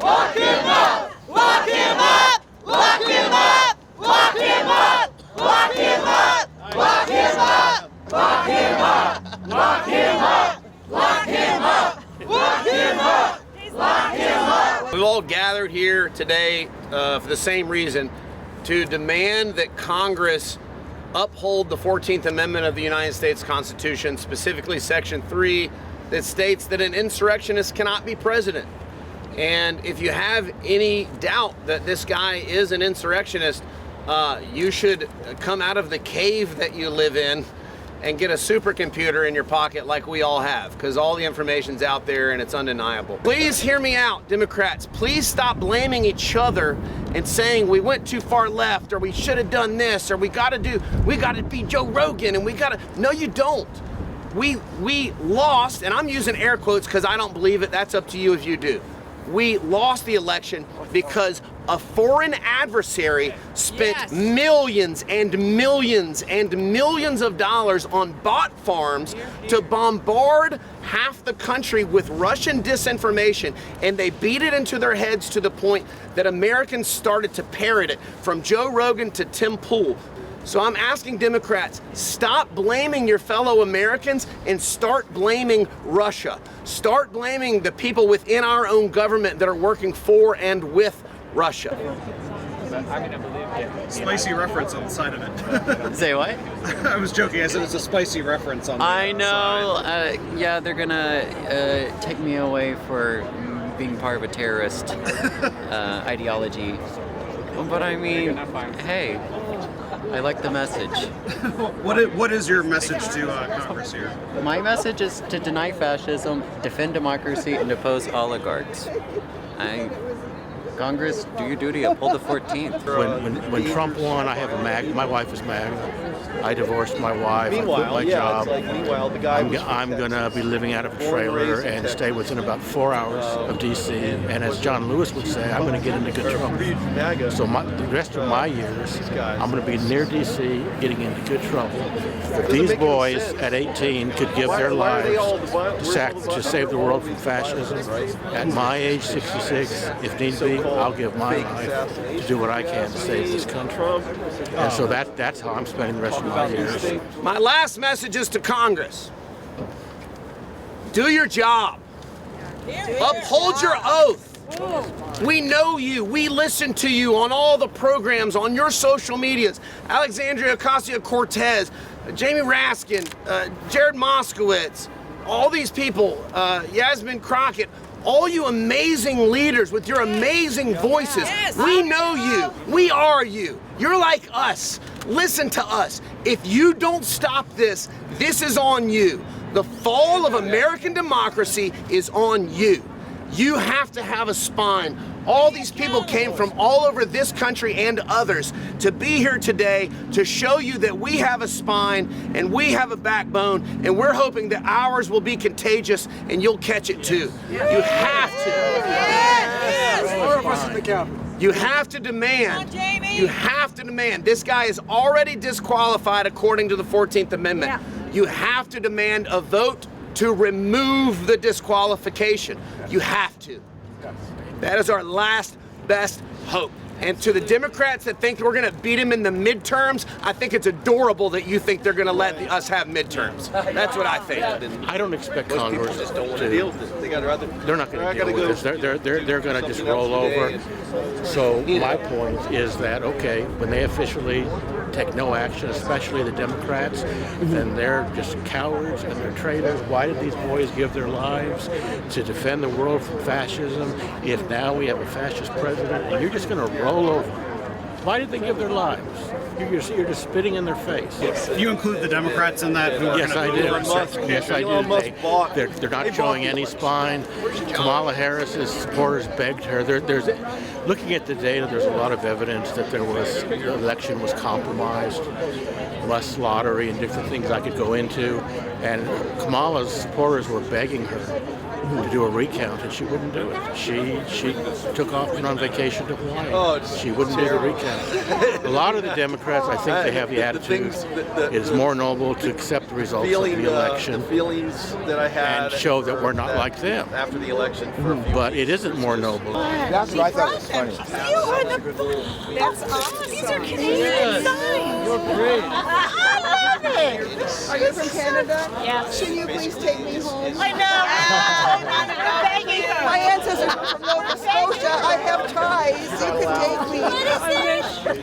Lock him up! Lock him up! Lock him up! Lock him up! Lock him up! Lock him up! Lock him up! Lock him up! Lock him up! Lock him up! Lock him up! We've all gathered here today for the same reason, to demand that Congress uphold the 14th Amendment of the United States Constitution, specifically Section 3, that states that an insurrectionist cannot be president. And if you have any doubt that this guy is an insurrectionist, you should come out of the cave that you live in and get a supercomputer in your pocket like we all have, because all the information's out there and it's undeniable. Please hear me out, Democrats. Please stop blaming each other and saying we went too far left, or we should have done this, or we gotta be Joe Rogan, and no, you don't. We lost, and I'm using air quotes because I don't believe it. That's up to you if you do. We lost the election because a foreign adversary spent millions and millions and millions of dollars on bot farms to bombard half the country with Russian disinformation, and they beat it into their heads to the point that Americans started to parrot it, from Joe Rogan to Tim Pool. So I'm asking Democrats, stop blaming your fellow Americans and start blaming Russia. Start blaming the people within our own government that are working for and with Russia. Spicy reference on the side of it. Say what? I was joking. I said it's a spicy reference on the I know. side. Yeah, they're gonna take me away for being part of a terrorist ideology. But I mean, hey, I like the message. What is your message to Congress here? My message is to deny fascism, defend democracy, and oppose oligarchs. Congress, do your duty, uphold the 14th. When Trump won, I have a MAGA. My wife is MAGA. I divorced my wife. I quit my job. I'm going to be living out of a trailer and stay within about 4 hours of D.C. And as John Lewis would say, I'm going to get into good trouble. So the rest of my years, I'm going to be near D.C. getting into good trouble. If these boys at 18 could give their lives to save the world from fascism, at my age, 66, if need be, I'll give my life to do what I can to save this country. And so that's how I'm spending the rest of my years. My last message is to Congress. Do your job. Uphold your oath. We know you. We listen to you on all the programs, on your social medias. Alexandria Ocasio-Cortez, Jamie Raskin, Jared Moskowitz, all these people, Yasmin Crockett, all you amazing leaders with your amazing voices. We know you. We are you. You're like us. Listen to us. If you don't stop this, this is on you. The fall of American democracy is on you. You have to have a spine. All these people came from all over this country and others to be here today to show you that we have a spine and we have a backbone, and we're hoping that ours will be contagious and you'll catch it too. You have to. You have to demand. You have to demand. This guy is already disqualified according to the 14th Amendment. You have to demand a vote to remove the disqualification. You have to. That is our last best hope. And to the Democrats that think we're going to beat him in the midterms, I think it's adorable that you think they're going to let us have midterms. That's what I think. I don't expect Congress to deal with this. They're not going to deal with this. They're going to just roll over. So my point is that, okay, when they officially take no action, especially the Democrats, then they're just cowards and they're traitors. Why did these boys give their lives to defend the world from fascism if now we have a fascist president and you're just going to roll over? Why did they give their lives? You're just spitting in their face. You include the Democrats in that? Yes, I did. Yes, I did. They're not showing any spine. Kamala Harris's supporters begged her. There's looking at the data, there's a lot of evidence that the election was compromised, less lottery and different things I could go into. And Kamala's supporters were begging her to do a recount, and she wouldn't do it. She took off, went on vacation to Hawaii. She wouldn't do the recount. A lot of the Democrats Democrats, I think they have the attitude. It is more noble to accept the results of the election the feelings that I had and show that we're not like them. after the election. For a few But it isn't more noble. That's what I thought was funny. You are the. That's awesome. These are Canadian signs. You're great. I love it. Are you from Canada? Yes. Can you please take me home? I know. I'm begging her. My ancestors were from Nova Scotia. I have ties. You can take me.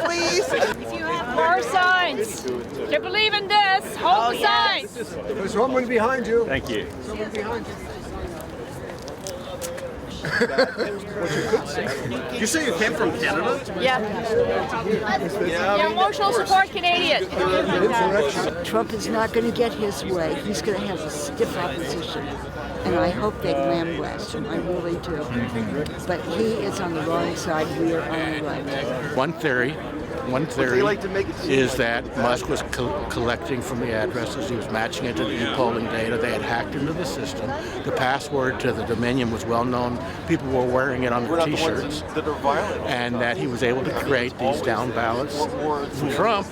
Please. If you have more signs to believe in this, hold the signs. There's someone behind you. Thank you. Someone behind you. You say you came from Canada? Yeah. Yeah, emotional support Canadian. Trump is not going to get his way. He's going to have a stiff opposition. And I hope they lambaste him. I really do. But he is on the wrong side. We are on the right. One theory is that Musk was collecting from the addresses. He was matching it to the e-polling data. They had hacked into the system. The password to the Dominion was well known. People were wearing it on their T-shirts. And that he was able to create these down ballots for Trump.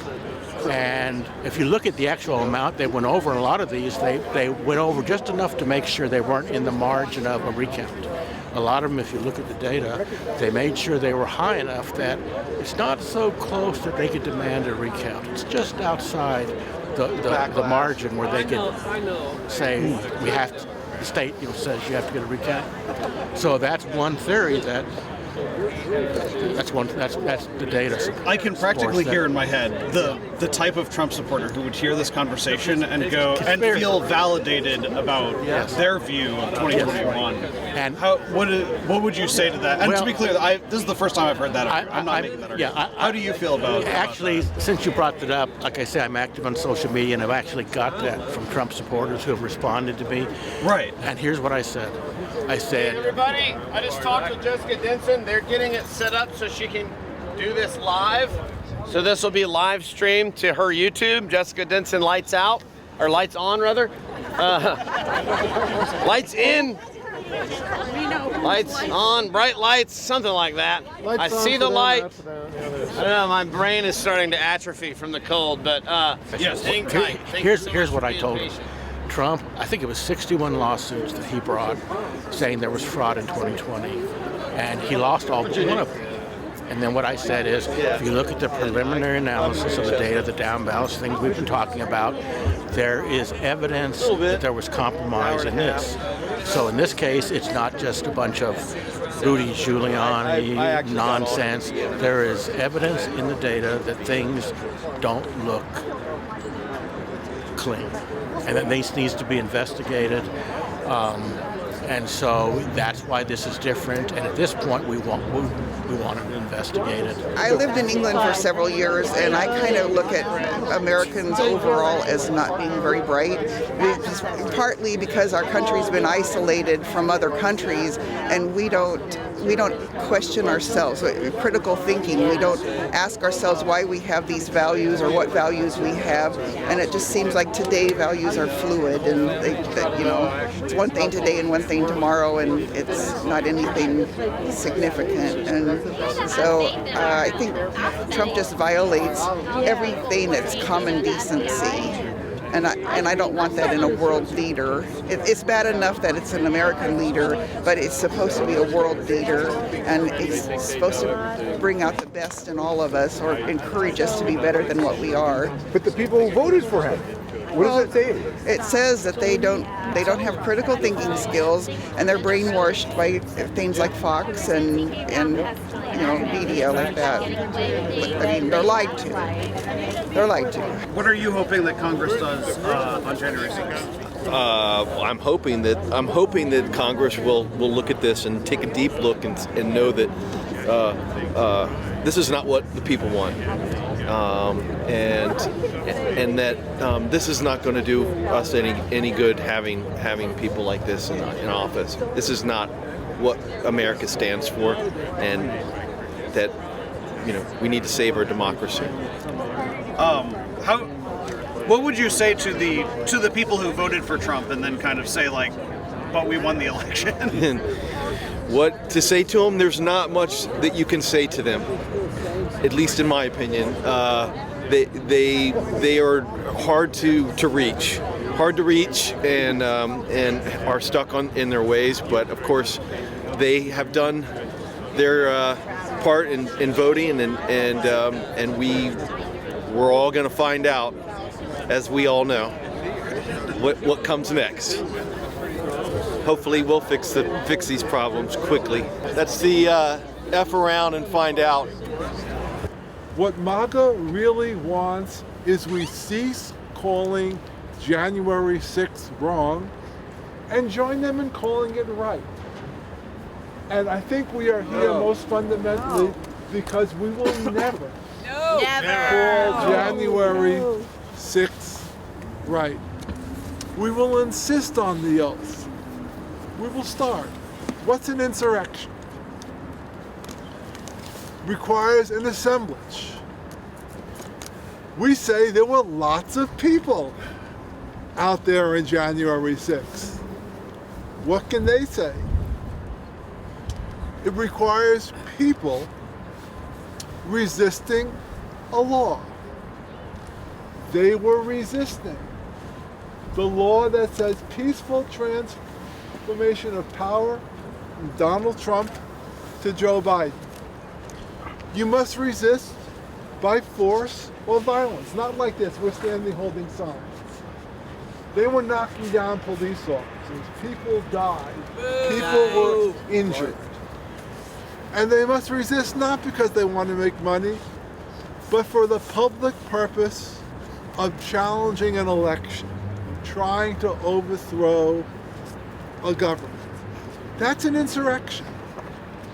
And if you look at the actual amount they went over, a lot of these, they went over just enough to make sure they weren't in the margin of a recount. A lot of them, if you look at the data, they made sure they were high enough that it's not so close that they could demand a recount. It's just outside the margin where they could say we have to, the state says you have to get a recount. So that's one theory that's the data. I can practically hear in my head the type of Trump supporter who would hear this conversation and go and feel validated about their view of 2021. And what would you say to that? And to be clear, this is the first time I've heard that. I'm not making that argument. How do you feel about it? Actually, since you brought that up, like I say, I'm active on social media, and I've actually got that from Trump supporters who have responded to me. Right. And here's what I said. I said, Hey everybody, I just talked with Jessica Denson. They're getting it set up so she can do this live. So this will be live streamed to her YouTube. Jessica Denson lights out, or lights on rather. Lights in. Lights on, bright lights, something like that. I see the light. I don't know, my brain is starting to atrophy from the cold, but yes, hang tight. Here's what I told him. Trump, I think it was 61 lawsuits that he brought saying there was fraud in 2020, and he lost all but one of them. And then what I said is, if you look at the preliminary analysis of the data, the down balance, things we've been talking about, there is evidence that there was compromise in this. So in this case, it's not just a bunch of Rudy Giuliani nonsense. There is evidence in the data that things don't look clean, and that this needs to be investigated. And so that's why this is different. And at this point, we want it investigated. I lived in England for several years, and I kind of look at Americans overall as not being very bright, partly because our country's been isolated from other countries, and we don't question ourselves. Critical thinking. We don't ask ourselves why we have these values or what values we have, and it just seems like today values are fluid, and it's one thing today and one thing tomorrow, and it's not anything significant. And so I think Trump just violates everything that's common decency. And I don't want that in a world leader. It's bad enough that it's an American leader, but it's supposed to be a world leader, and it's supposed to bring out the best in all of us, or encourage us to be better than what we are. But the people who voted for him, what does it say? It says that they don't have critical thinking skills, and they're brainwashed by things like Fox and media like that. I mean, they're lied to. They're lied to. What are you hoping that Congress does on January 6th? I'm hoping that Congress will look at this and take a deep look and know that this is not what the people want, and that this is not going to do us any good having people like this in office. This is not what America stands for, and that we need to save our democracy. What would you say to the people who voted for Trump and then kind of say like, but we won the election? What to say to them? There's not much that you can say to them, at least in my opinion. they are hard to reach, and are stuck in their ways. But of course, they have done their part in voting, and we're all going to find out, as we all know, what comes next. Hopefully, we'll fix these problems quickly. That's the F around and find out. What MAGA really wants is we cease calling January 6th wrong and join them in calling it right. And I think we are here most fundamentally because we will never call January 6th right. We will insist on the oath. We will start. What's an insurrection? Requires an assemblage. We say there were lots of people out there on January 6th. What can they say? It requires people resisting a law. They were resisting the law that says peaceful transformation of power from Donald Trump to Joe Biden. You must resist by force or violence. Not like this, we're standing holding signs. They were knocking down police officers. People died. People were injured. And they must resist not because they want to make money, but for the public purpose of challenging an election, trying to overthrow a government. That's an insurrection.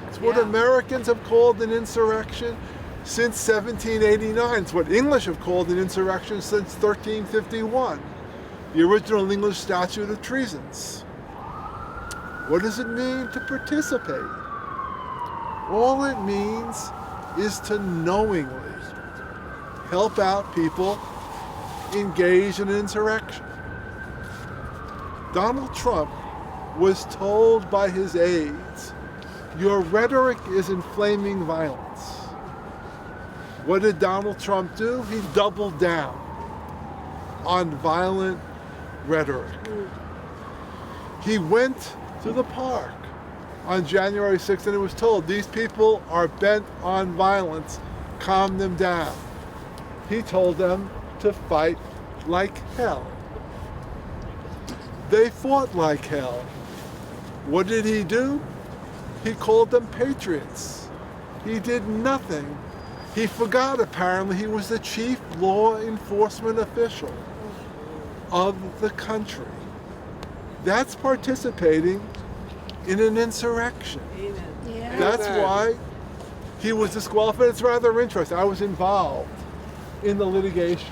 It's what Americans have called an insurrection since 1789. It's what English have called an insurrection since 1351, the original English statute of treasons. What does it mean to participate? All it means is to knowingly help out people engaged in an insurrection. Donald Trump was told by his aides, your rhetoric is inflaming violence. What did Donald Trump do? He doubled down on violent rhetoric. He went to the park on January 6th and he was told, these people are bent on violence, calm them down. He told them to fight like hell. They fought like hell. What did he do? He called them patriots. He did nothing. He forgot, apparently, he was the chief law enforcement official of the country. That's participating in an insurrection. Yeah. That's why he was disqualified. It's rather interesting. I was involved in the litigation.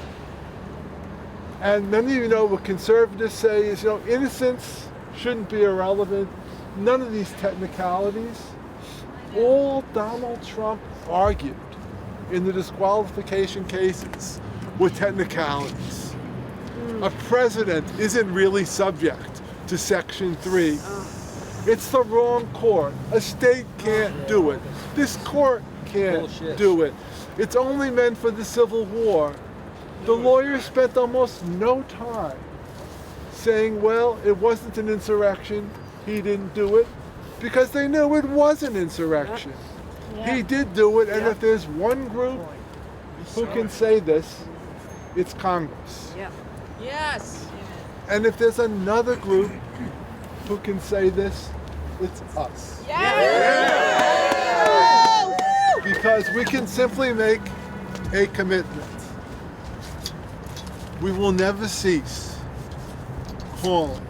And many of you know what conservatives say is, innocence shouldn't be irrelevant. None of these technicalities. All Donald Trump argued in the disqualification cases were technicalities. A president isn't really subject to Section 3. It's the wrong court. A state can't do it. This court can't do it. It's only meant for the Civil War. The lawyers spent almost no time saying, well, it wasn't an insurrection, he didn't do it, because they knew it was an insurrection. He did do it, and if there's one group who can say this, it's Congress. Yes. And if there's another group who can say this, it's us. Because we can simply make a commitment. We will never cease calling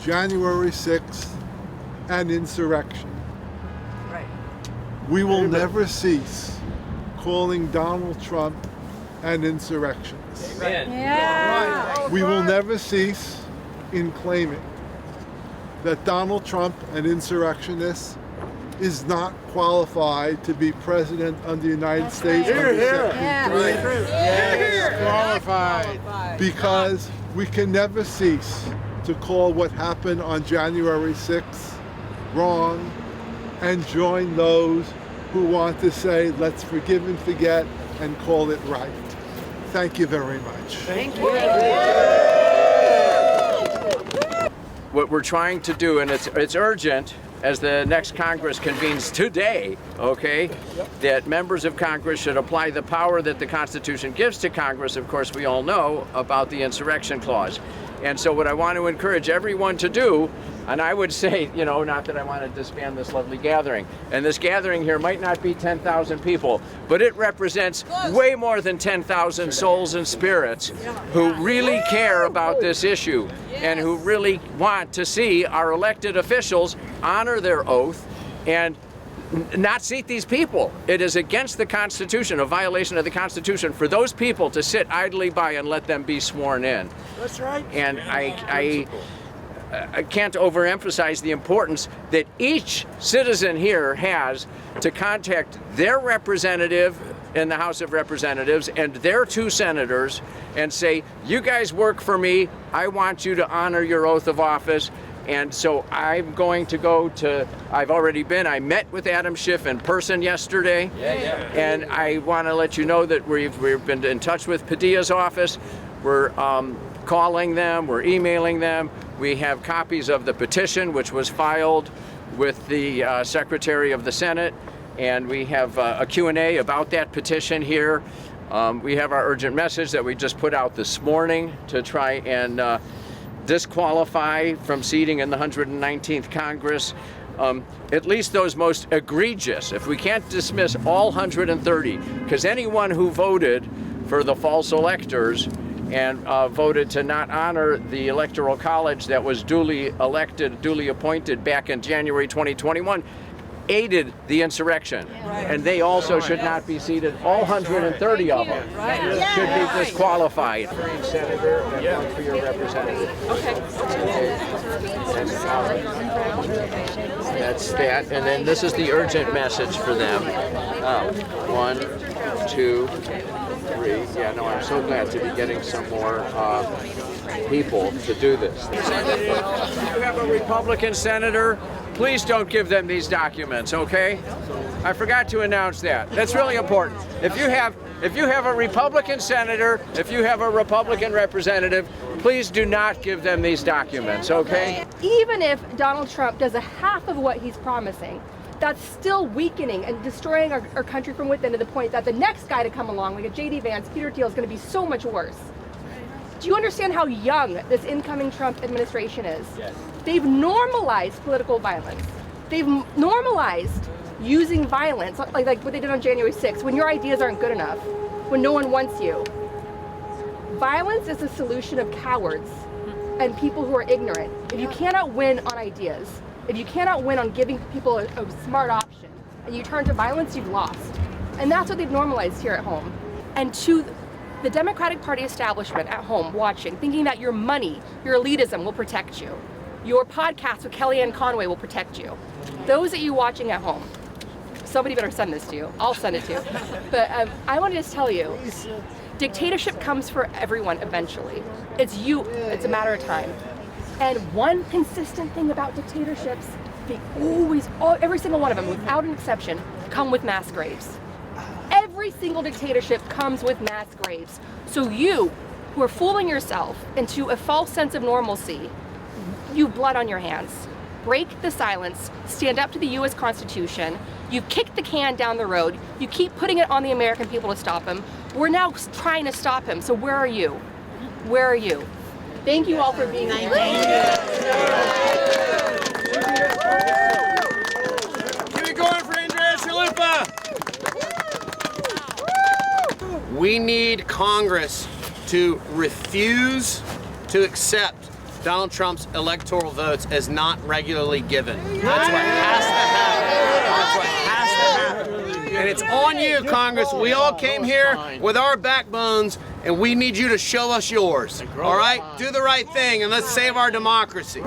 January 6th an insurrection. Right. We will never cease calling Donald Trump an insurrectionist. Yeah. We will never cease in claiming that Donald Trump, an insurrectionist, is not qualified to be president of the United States under Section 3. Qualified. Because we can never cease to call what happened on January 6th wrong and join those who want to say, let's forgive and forget and call it right. Thank you very much. Thank you. What we're trying to do, and it's urgent, as the next Congress convenes today, okay, that members of Congress should apply the power that the Constitution gives to Congress. Of course, we all know about the insurrection clause. And so what I want to encourage everyone to do, and I would say, you know, not that I want to disband this lovely gathering, and this gathering here might not be 10,000 people, but it represents way more than 10,000 souls and spirits who really care about this issue and who really want to see our elected officials honor their oath and not seat these people. It is against the Constitution, a violation of the Constitution, for those people to sit idly by and let them be sworn in. That's right. And I can't overemphasize the importance that each citizen here has to contact their representative in the House of Representatives and their 2 senators and say, you guys work for me, I want you to honor your oath of office. And so I'm going to go to, I met with Adam Schiff in person yesterday. And I want to let you know that we've been in touch with Padilla's office. We're calling them, we're emailing them. We have copies of the petition, which was filed with the Secretary of the Senate. And we have a Q&A about that petition here. We have our urgent message that we just put out this morning to try and disqualify from seating in the 119th Congress at least those most egregious. If we can't dismiss all 130, because anyone who voted for the false electors and voted to not honor the Electoral College that was duly elected, duly appointed back in January 2021, aided the insurrection. And they also should not be seated. All 130 of them should be disqualified. Senator, and one for your representative. That's that. And then this is the urgent message for them. 1, 2, 3. Yeah, no, I'm so glad to be getting some more people to do this. If you have a Republican senator, please don't give them these documents, okay? I forgot to announce that. That's really important. If you have a Republican senator, if you have a Republican representative, please do not give them these documents, okay? Even if Donald Trump does a half of what he's promising, that's still weakening and destroying our country from within, to the point that the next guy to come along, like a J.D. Vance, Peter Thiel, is going to be so much worse. Do you understand how young this incoming Trump administration is? Yes. They've normalized political violence. They've normalized using violence, like what they did on January 6th, when your ideas aren't good enough, when no one wants you. Violence is a solution of cowards and people who are ignorant. If you cannot win on ideas, if you cannot win on giving people a smart option, and you turn to violence, you've lost. And that's what they've normalized here at home. And to the Democratic Party establishment at home watching, thinking that your money, your elitism will protect you. Your podcast with Kellyanne Conway will protect you. Those of you watching at home, somebody better send this to you. I'll send it to you. But I want to just tell you, dictatorship comes for everyone eventually. It's a matter of time. And one consistent thing about dictatorships, they always, every single one of them, without an exception, come with mass graves. Every single dictatorship comes with mass graves. So you, who are fooling yourself into a false sense of normalcy, you have blood on your hands. Break the silence, stand up to the US Constitution. You've kicked the can down the road. You keep putting it on the American people to stop him. We're now trying to stop him, so where are you? Where are you? Thank you all for being here. Keep it going for Andrea Chalupa. We need Congress to refuse to accept Donald Trump's electoral votes as not regularly given. That's what has to happen. That's what has to happen. And it's on you, Congress. We all came here with our backbones, and we need you to show us yours. All right? Do the right thing, and let's save our democracy.